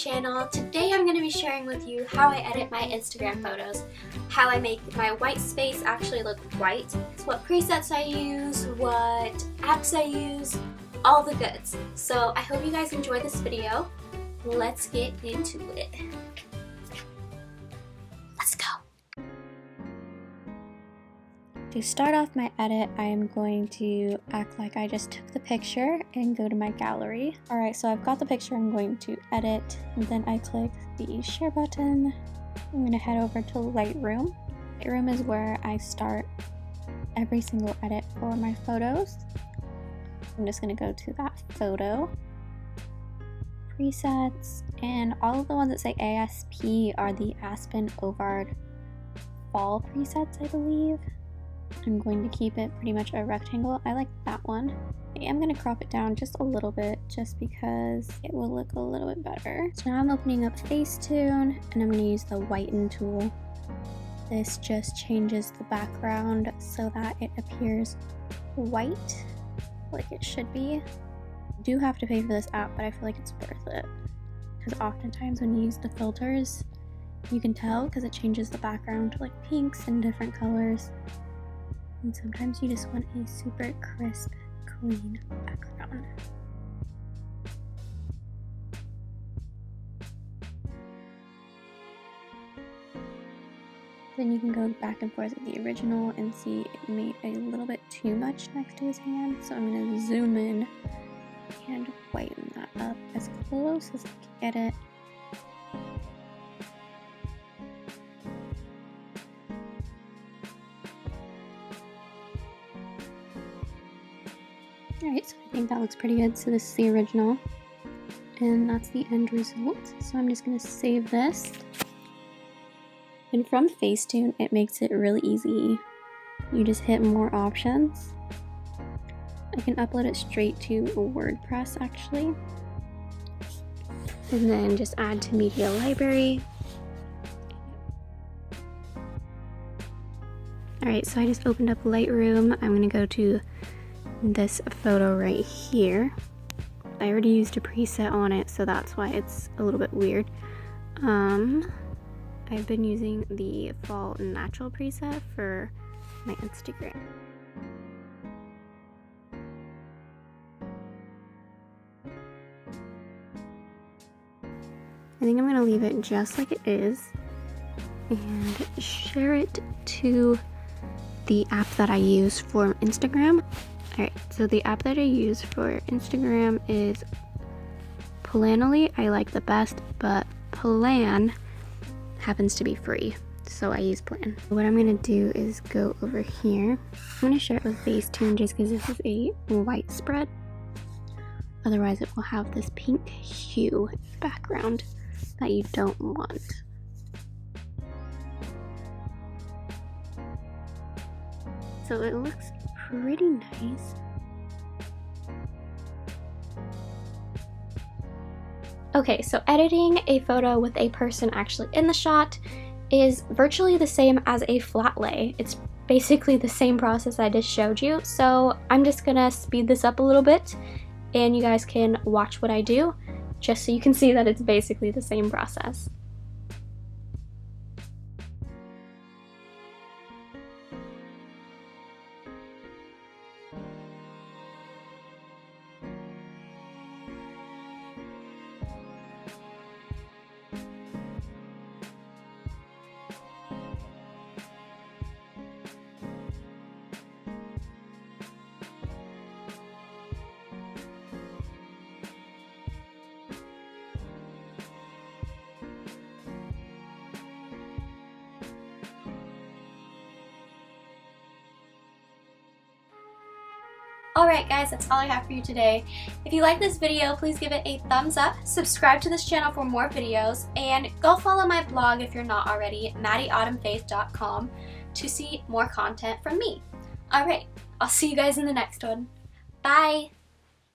channel. Today I'm going to be sharing with you how I edit my Instagram photos, how I make my white space actually look white, what presets I use, what apps I use, all the goods. So I hope you guys enjoy this video. Let's get into it. Let's go. To start off my edit, I am going to act like I just took the picture and go to my gallery. Alright, so I've got the picture I'm going to edit, and then I click the share button. I'm going to head over to Lightroom. Lightroom is where I start every single edit for my photos. I'm just going to go to that photo, presets, and all of the ones that say ASP are the Aspen Ovard fall presets, I believe. I'm going to keep it pretty much a rectangle. I like that one. I am going to crop it down just a little bit just because it will look a little bit better. So now I'm opening up Facetune and I'm going to use the whiten tool. This just changes the background so that it appears white like it should be. You do have to pay for this app, but I feel like it's worth it because oftentimes when you use the filters you can tell because it changes the background to like pinks and different colors. And sometimes you just want a super crisp, clean background. Then you can go back and forth with the original and see it made a little bit too much next to his hand. So I'm going to zoom in and whiten that up as close as I can get it. Alright, so I think that looks pretty good. So this is the original, and that's the end result. So I'm just going to save this. And from Facetune, it makes it really easy. You just hit more options. I can upload it straight to WordPress actually. And then just add to media library. Alright, so I just opened up Lightroom. I'm going to go to this photo right here. I already used a preset on it, so that's why it's a little bit weird. I've been using the fall natural preset for my Instagram. I think I'm gonna leave it just like it is and share it to the app that I use for Instagram. Alright, so the app that I use for Instagram is Planoly. I like the best, but Plan happens to be free, so I use Plan. What I'm going to do is go over here. I'm going to share it with Facetune just because this is a white spread. Otherwise it will have this pink hue background that you don't want. So it looks pretty nice. Okay, so editing a photo with a person actually in the shot is virtually the same as a flat lay. It's basically the same process I just showed you, so I'm just gonna speed this up a little bit and you guys can watch what I do just so you can see that it's basically the same process. Alright guys, that's all I have for you today. If you like this video, please give it a thumbs up, subscribe to this channel for more videos, and go follow my blog if you're not already, MaddieAutumnFaith.com, to see more content from me. Alright, I'll see you guys in the next one. Bye!